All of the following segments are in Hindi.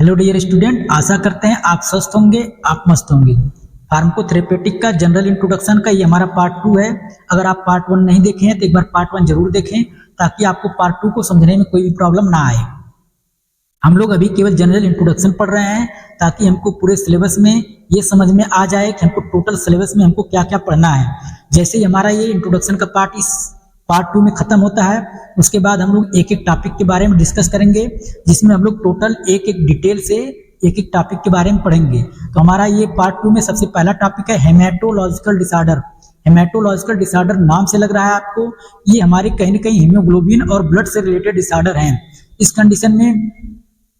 हेलो डियर स्टूडेंट, आशा करते हैं आप स्वस्थ होंगे, आप मस्त होंगे। फार्माकोथेरेपेटिक का जनरल इंट्रोडक्शन का ये हमारा पार्ट 2 है। अगर आप पार्ट 1 नहीं देखे हैं तो एक बार पार्ट 1 जरूर देखें ताकि आपको पार्ट 2 को समझने में कोई भी प्रॉब्लम ना आए। हम लोग अभी केवल जनरल इंट्रोडक्शन पढ़ रहे हैं ताकि हमको पूरे सिलेबस में ये समझ में आ जाए कि हमको टोटल सिलेबस में हमको क्या क्या पढ़ना है। जैसे ही हमारा ये इंट्रोडक्शन का पार्ट इस पार्ट 2 में खत्म होता है, उसके बाद हम लोग एक एक टॉपिक के बारे में डिस्कस करेंगे, जिसमें हम लोग टोटल एक एक डिटेल से एक एक टॉपिक के बारे में पढ़ेंगे। तो हमारा ये पार्ट 2 में सबसे पहला टॉपिक है हेमेटोलॉजिकल डिसऑर्डर। हेमेटोलॉजिकल डिसऑर्डर नाम से लग रहा है आपको, ये हमारे कहीं ना कहीं हीमोग्लोबिन और ब्लड से रिलेटेड डिसऑर्डर हैं। इस कंडीशन में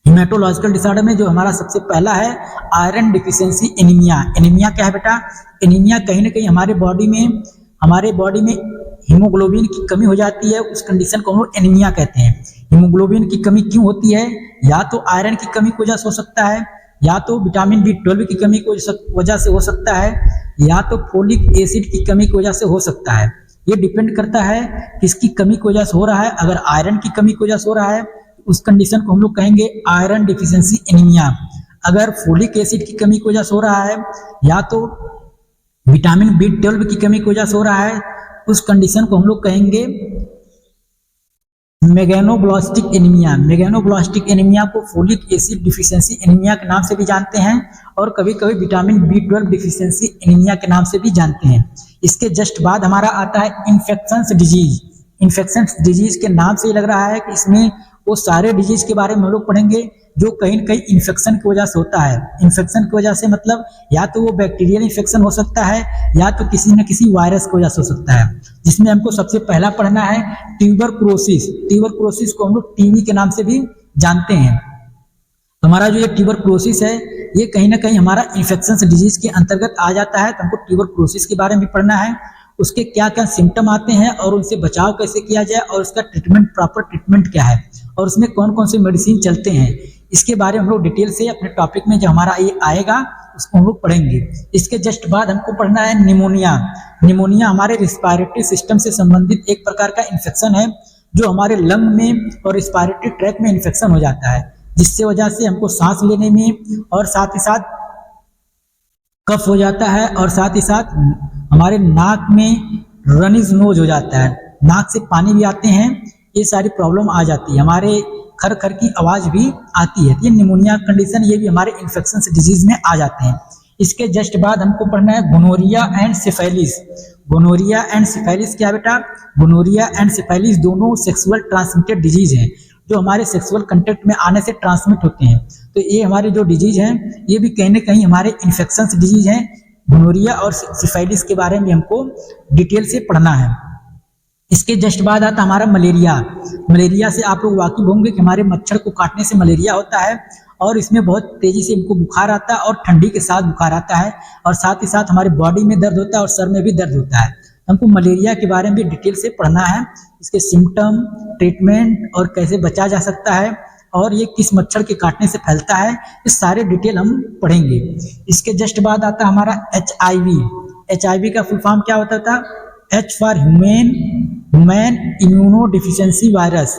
हेमेटोलॉजिकल डिसऑर्डर में जो हमारा सबसे पहला है आयरन डिफिशियंसी एनीमिया। एनीमिया क्या है बेटा? एनीमिया कहीं ना कहीं हमारे बॉडी में हीमोग्लोबिन की कमी हो जाती है, उस कंडीशन को हम लोग एनीमिया कहते हैं। हीमोग्लोबिन की कमी क्यों होती है? या तो आयरन की कमी की वजह से हो सकता है, या तो विटामिन B12 की कमी की वजह से हो सकता है, या तो फोलिक एसिड की कमी की वजह से हो सकता है। ये डिपेंड करता है किसकी कमी की वजह से हो रहा है। अगर आयरन की कमी की वजह से हो रहा है उस कंडीशन को हम लोग कहेंगे आयरन डिफिशियंसी एनीमिया। अगर फोलिक एसिड की कमी की वजह से हो रहा है, या तो विटामिन B12 की कमी की वजह से हो रहा है, उस कंडीशन को हम लोग कहेंगे मेगैनोब्लास्टिक एनीमिया। मेगैनोब्लास्टिक एनीमिया को फोलिक एसिड डिफिशियंसी एनीमिया के नाम से भी जानते हैं और कभी कभी विटामिन B12 डिफिशियंसी एनीमिया के नाम से भी जानते हैं। इसके जस्ट बाद हमारा आता है इन्फेक्शंस डिजीज। इन्फेक्शंस डिजीज के नाम से ही लग रहा है कि इसमें वो सारे डिजीज के बारे में हम लोग पढ़ेंगे जो कहीं न कहीं इन्फेक्शन की वजह से होता है। इन्फेक्शन की वजह से मतलब या तो वो बैक्टीरियल इन्फेक्शन हो सकता है, या तो किसी न किसी वायरस की वजह से हो सकता है, जिसमें हमको सबसे पहला पढ़ना है ट्यूबरकुलोसिस। ट्यूबरकुलोसिस को हम लोग टीबी के नाम से भी जानते हैं। हमारा जो ये ट्यूबरकुलोसिस है ये कहीं ना कहीं हमारा इन्फेक्शन डिजीज के अंतर्गत आ जाता है, तो हमको ट्यूबरकुलोसिस के बारे में भी पढ़ना है। उसके क्या क्या सिम्टम आते हैं और उनसे बचाव कैसे किया जाए, और उसका ट्रीटमेंट, प्रॉपर ट्रीटमेंट क्या है, और उसमें कौन कौन से मेडिसिन चलते हैं, इसके बारे में हम लोग डिटेल से अपने टॉपिक में जो हमारा ये आएगा उसको हम लोग पढ़ेंगे। इसके जस्ट बाद हमको पढ़ना है निमोनिया। निमोनिया हमारे रिस्पायरेटरी सिस्टम से संबंधित एक प्रकार का इन्फेक्शन है जो हमारे लंग में और रिस्पायरेटरी ट्रैक में इन्फेक्शन हो जाता है, जिससे वजह से हमको सांस लेने में और साथ ही साथ कफ हो जाता है, और साथ ही साथ हमारे नाक में रनिज नोज हो जाता है, नाक से पानी भी आते हैं, ये सारी प्रॉब्लम आ जाती है, हमारे खर खर की आवाज भी आती है। ये निमोनिया कंडीशन ये भी हमारे इन्फेक्शन डिजीज में आ जाते हैं। इसके जस्ट बाद हमको पढ़ना है gonorrhoea and syphilis. Gonorrhoea and syphilis क्या बेटा? गोनोरिया एंड सिफिलिस दोनों सेक्सुअल ट्रांसमिटेड डिजीज हैं जो हमारे सेक्सुअल कंटेक्ट में आने से ट्रांसमिट होते हैं। तो ये हमारे जो डिजीज हैं ये भी कहीं ना कहीं हमारे इन्फेक्शन डिजीज हैं। गोनोरिया और सिफिलिस के बारे में हमको डिटेल से पढ़ना है। इसके जस्ट बाद आता हमारा मलेरिया। मलेरिया से आप लोग वाकिफ होंगे कि हमारे मच्छर को काटने से मलेरिया होता है, और इसमें बहुत तेजी से इनको बुखार आता है और ठंडी के साथ बुखार आता है, और साथ ही साथ हमारे बॉडी में दर्द होता है और सर में भी दर्द होता है। हमको मलेरिया के बारे में भी डिटेल से पढ़ना है, इसके सिम्टम, ट्रीटमेंट और कैसे बचा जा सकता है, और ये किस मच्छर के काटने से फैलता है, ये सारे डिटेल हम पढ़ेंगे। इसके जस्ट बाद आता हमारा HIV। HIV का फुल फॉर्म क्या होता था? H for human immunodeficiency virus.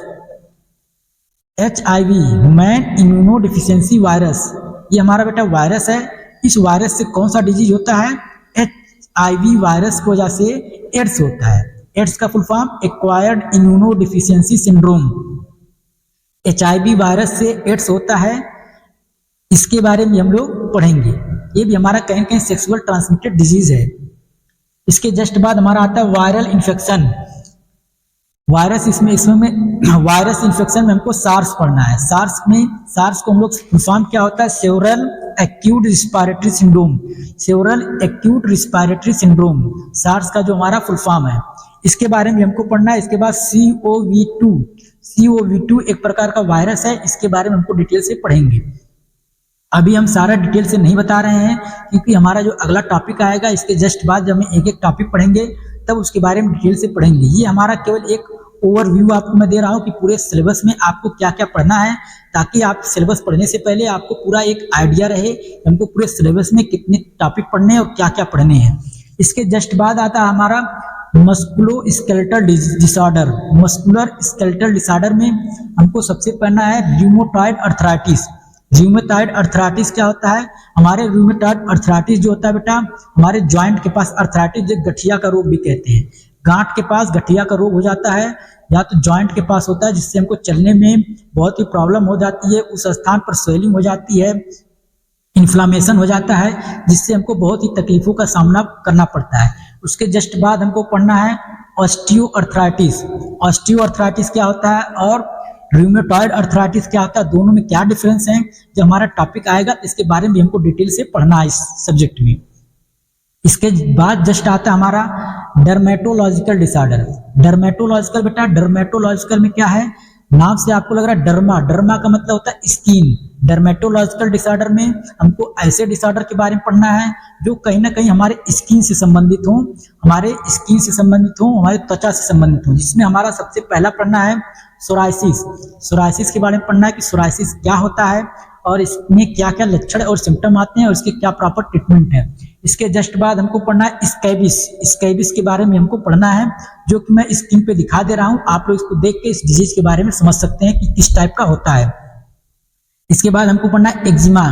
HIV human immunodeficiency virus, ये हमारा बेटा वायरस है। इस वायरस से कौन सा डिजीज होता है? HIV वायरस की वजह से एड्स होता है। एड्स का full form acquired immunodeficiency syndrome. HIV virus से एड्स होता है, इसके बारे में हम लोग पढ़ेंगे। ये भी हमारा कहीं कहीं सेक्सुअल ट्रांसमिटेड डिजीज है। इसके जस्ट बाद हमारा आता है viral infection. Virus virus infection में हमको सार्स पढ़ना है। सार्स को हम लोग फुल फॉर्म क्या होता है? Several acute respiratory syndrome. Several acute respiratory syndrome SARS का जो हमारा फुल फॉर्म है, इसके बारे में हमको पढ़ना है। इसके बाद COV2 एक प्रकार का वायरस है, इसके बारे में हमको डिटेल से पढ़ेंगे। अभी हम सारा डिटेल से नहीं बता रहे हैं क्योंकि हमारा जो अगला टॉपिक आएगा इसके जस्ट बाद जब हम एक एक टॉपिक पढ़ेंगे तब उसके बारे में डिटेल से पढ़ेंगे। ये हमारा केवल एक ओवरव्यू आपको मैं दे रहा हूँ कि पूरे सिलेबस में आपको क्या क्या पढ़ना है, ताकि आप सिलेबस पढ़ने से पहले आपको पूरा एक आइडिया रहे हमको पूरे सिलेबस में कितने टॉपिक पढ़ने हैं और क्या क्या पढ़ने हैं। इसके जस्ट बाद आता है हमारा musculoskeletal disorder. Muscular skeletal disorder में हमको सबसे पढ़ना है र्यूमेटॉइड अर्थराइटिस। रूमेटॉइड अर्थराइटिस क्या होता है? हमारे रूमेटॉइड अर्थराइटिस जो होता है बेटा, हमारे ज्वाइंट के पास अर्थराइटिस, जो गठिया का रोग भी कहते हैं, गांठ के पास गठिया का रोग हो जाता है या तो जॉइंट के पास होता है, जिससे हमको चलने में बहुत ही प्रॉब्लम हो जाती है, उस स्थान पर स्वेलिंग हो जाती है, इन्फ्लामेशन हो जाता है, जिससे हमको बहुत ही तकलीफों का सामना करना पड़ता है। उसके जस्ट बाद हमको पढ़ना है ऑस्टियोआर्थराइटिस। ऑस्टियोआर्थराइटिस क्या होता है और रूमेटॉइड अर्थराइटिस क्या होता है, दोनों में क्या डिफरेंस है, जब हमारा टॉपिक आएगा इसके बारे में हमको डिटेल से पढ़ना है इस सब्जेक्ट में। इसके बाद जस्ट आता है हमारा डर्मेटोलॉजिकल डिसऑर्डर। डर्मेटोलॉजिकल बेटा, डर्मेटोलॉजिकल में क्या है, नाम से आपको लग रहा है डर्मा, डर्मा का मतलब होता है स्किन। डर्मेटोलॉजिकल डिसऑर्डर में हमको ऐसे डिसऑर्डर के बारे में पढ़ना है जो कहीं ना कहीं हमारे स्किन से संबंधित हो, हमारे स्किन से संबंधित हो, हमारे त्वचा से संबंधित हो, जिसमें हमारा सबसे पहला पढ़ना है सोराइसिस। सोराइसिस के बारे में पढ़ना है कि सोराइसिस क्या होता है और इसमें क्या क्या लक्षण और सिम्टम आते हैं और इसके क्या प्रॉपर ट्रीटमेंट है। इसके जस्ट बाद हमको पढ़ना है स्कैबिस। स्कैबिस के बारे में हमको पढ़ना है, जो कि मैं स्क्रीन पे दिखा दे रहा हूं, आप लोग इसको देख के इस डिजीज के बारे में समझ सकते हैं कि किस टाइप का होता है। इसके बाद हमको पढ़ना है एक्जिमा।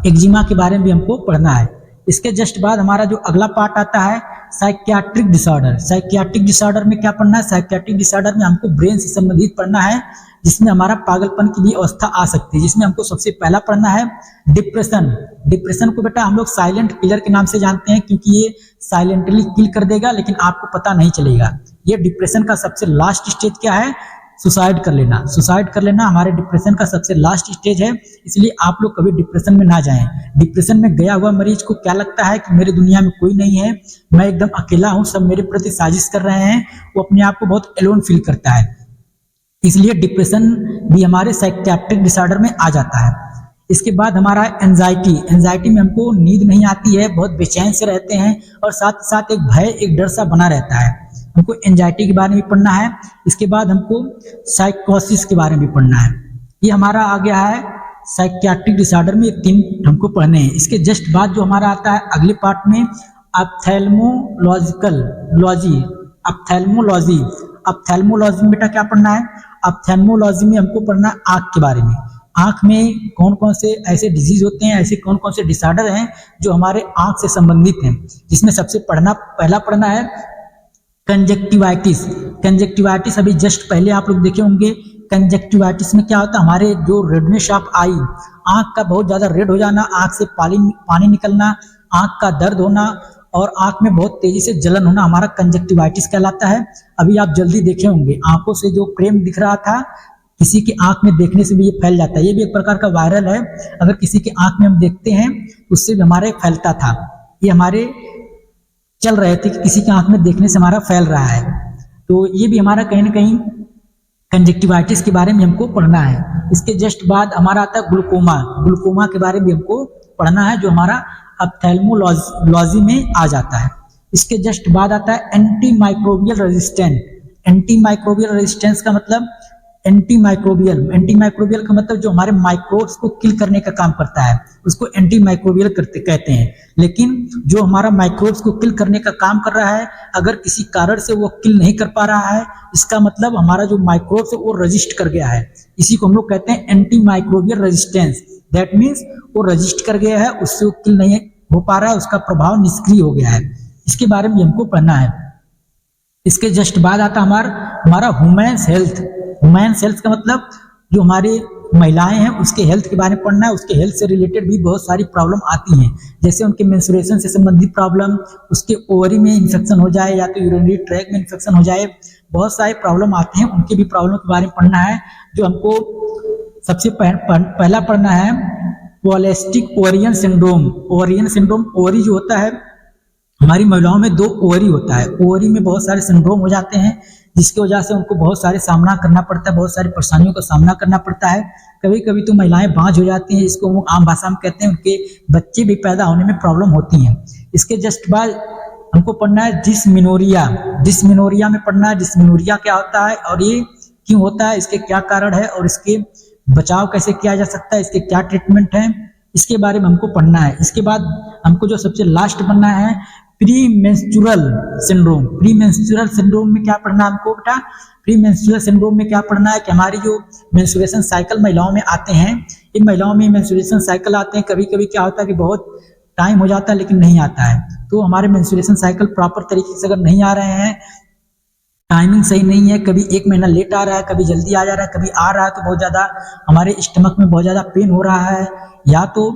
एक्जिमा के बारे में भी हमको पढ़ना है। इसके जस्ट बाद हमारा जो अगला पार्ट आता है साइकियाट्रिक डिसऑर्डर। साइकियाट्रिक डिसऑर्डर में क्या पढ़ना है, साइकियाट्रिक डिसऑर्डर में हमको ब्रेन से संबंधित पढ़ना है, जिसमें हमारा पागलपन की भी अवस्था आ सकती है, जिसमें हमको सबसे पहला पढ़ना है डिप्रेशन। डिप्रेशन को बेटा हम लोग साइलेंट किलर के नाम से जानते हैं, क्योंकि ये साइलेंटली किल कर देगा लेकिन आपको पता नहीं चलेगा। ये डिप्रेशन का सबसे लास्ट स्टेज क्या है, सुसाइड कर लेना। सुसाइड कर लेना हमारे डिप्रेशन का सबसे लास्ट स्टेज है, इसलिए आप लोग कभी डिप्रेशन में ना जाएं। डिप्रेशन में गया हुआ मरीज को क्या लगता है कि मेरी दुनिया में कोई नहीं है, मैं एकदम अकेला हूं, सब मेरे प्रति साजिश कर रहे हैं, वो अपने आप को बहुत एलोन फील करता है। इसलिए डिप्रेशन भी हमारे साइकियाट्रिक डिसऑर्डर में आ जाता है। इसके बाद हमारा एंजाइटी। एंजाइटी में हमको नींद नहीं आती है, बहुत बेचैन से रहते हैं और साथ ही साथ एक भय, एक डर सा बना रहता है। हमको एंजाइटी के बारे में पढ़ना है। इसके बाद हमको साइकोसिस के बारे में पढ़ना है। ये हमारा आ गया है साइकियाट्रिक डिसऑर्डर में, 3 हमको पढ़ने हैं। इसके जस्ट बाद जो हमारा आता है अगले पार्ट में ऑप्थेल्मोलॉजी। ऑप्थेल्मोलॉजी में बेटा क्या पढ़ना है, ऑप्थेल्मोलॉजी में हमको पढ़ना है आंख के बारे में। आंख में कौन कौन से ऐसे डिजीज होते हैं, ऐसे कौन कौन से डिसऑर्डर हैं जो हमारे आंख से संबंधित हैं, जिसमें सबसे पहला पढ़ना है कंजक्टिवाइटिस। कंजक्टिवाइटिस अभी जस्ट पहले आप लोग देखे होंगे। कंजक्टिवाइटिस में क्या होता है, हमारे जो रेडनेस ऑफ आई, आंख का बहुत ज्यादा रेड हो जाना, आंख से पानी निकलना, आंख का दर्द होना और आंख में बहुत तेजी से जलन होना, हमारा कंजक्टिवाइटिस कहलाता है। अभी आप जल्दी देखे होंगे, आंखों से जो क्रेम दिख रहा था, किसी की आंख में देखने से भी ये फैल जाता है। ये भी एक प्रकार का वायरल है, अगर किसी की आंख में हम देखते हैं उससे भी हमारे फैलता था। ये हमारे चल रहे थे कि किसी की आंख में देखने से हमारा फैल रहा है, तो ये भी हमारा कहीं ना कहीं कंजक्टिवाइटिस के बारे में हमको पढ़ना है। इसके जस्ट बाद हमारा आता है ग्लूकोमा। ग्लूकोमा के बारे में हमको पढ़ना है, जो हमारा ऑप्थेल्मोलॉजी में आ जाता है। इसके जस्ट बाद आता है anti microbial resistance. Anti microbial resistance का मतलब एंटी माइक्रोबियल का मतलब जो हमारे माइक्रोब्स को किल करने का काम करता है, उसको एंटी माइक्रोबियल कहते हैं। लेकिन जो हमारा माइक्रोब्स को किल करने का काम कर रहा है, अगर किसी कारण से वो किल नहीं कर पा रहा है, इसका मतलब हमारा जो माइक्रोब्स है वो रजिस्ट कर गया है। इसी को हम लोग कहते हैं anti microbial resistance. That means वो रजिस्ट कर गया है, उससे वो किल नहीं हो पा रहा है, उसका प्रभाव निष्क्रिय हो गया है। इसके बारे में हमको पढ़ना है। इसके जस्ट बाद आता हमारा ह्यूमन हेल्थ। ह्यूमन हेल्थ का मतलब जो हमारी महिलाएं हैं उसके हेल्थ के बारे में पढ़ना है। उसके हेल्थ से रिलेटेड भी बहुत सारी प्रॉब्लम आती हैं, जैसे उनके मेंस्ट्रुएशन से संबंधित प्रॉब्लम, उसके ओवरी में इन्फेक्शन हो जाए या तो यूरिनरी ट्रैक में इन्फेक्शन हो जाए, बहुत सारे प्रॉब्लम आते हैं, उनके भी प्रॉब्लम के बारे में पढ़ना है। जो हमको सबसे पहला पढ़ना है polycystic ovarian syndrome. Ovarian syndrome, ovary जो होता है हमारी महिलाओं में 2 ओवरी होता है, ओवरी में बहुत सारे सिंड्रोम हो जाते हैं, जिसकी वजह से उनको बहुत सारे सामना करना पड़ता है, बहुत सारी परेशानियों का सामना करना पड़ता है। कभी कभी तो महिलाएं बांझ हो जाती हैं, इसको वो आम भाषा में कहते हैं, उनके बच्चे भी पैदा होने में प्रॉब्लम होती हैं। इसके जस्ट बाद हमको पढ़ना है डिस्मेनोरिया। डिस्मेनोरिया में पढ़ना है डिस्मेनोरिया क्या होता है और ये क्यों होता है, इसके क्या कारण है और इसके बचाव कैसे किया जा सकता है, इसके क्या ट्रीटमेंट है, इसके बारे में हमको पढ़ना है। इसके बाद हमको जो सबसे लास्ट पढ़ना है pre menstrual syndrome. Pre menstrual syndrome में क्या पढ़ना है हमको बेटा? प्री मेंस्ट्रुअल सिंड्रोम में क्या पढ़ना है कि हमारी जो मेंस्ट्रुएशन साइकिल महिलाओं में आते हैं, इन महिलाओं में मेंस्ट्रुएशन साइकिल आते हैं, कभी कभी क्या होता है कि बहुत टाइम हो जाता है लेकिन नहीं आता है। तो हमारे मेंस्ट्रुएशन साइकिल प्रॉपर तरीके से अगर नहीं आ रहे हैं, टाइमिंग सही नहीं है, कभी 1 महीना लेट आ रहा है, कभी जल्दी आ जा रहा है, कभी आ रहा है तो बहुत ज़्यादा हमारे स्टमक में बहुत ज़्यादा पेन हो रहा है, या तो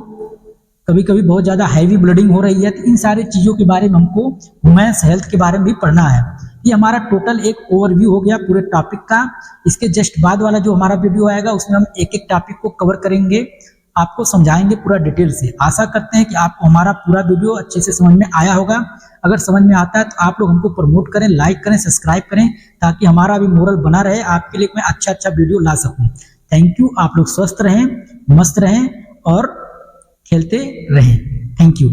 कभी कभी बहुत ज़्यादा हैवी ब्लीडिंग हो रही है, तो इन सारी चीज़ों के बारे में हमको वुमेन्स हेल्थ के बारे में भी पढ़ना है। ये हमारा टोटल एक ओवरव्यू हो गया पूरे टॉपिक का। इसके जस्ट बाद वाला जो हमारा वीडियो आएगा उसमें हम एक एक टॉपिक को कवर करेंगे, आपको समझाएंगे पूरा डिटेल से। आशा करते हैं कि आपको हमारा पूरा वीडियो अच्छे से समझ में आया होगा। अगर समझ में आता है तो आप लोग हमको प्रमोट करें, लाइक करें, सब्सक्राइब करें, ताकि हमारा भी मोरल बना रहे, आपके लिए मैं अच्छा अच्छा वीडियो ला सकूं। Thank you. आप लोग स्वस्थ रहें, मस्त रहें और खेलते रहें। Thank you.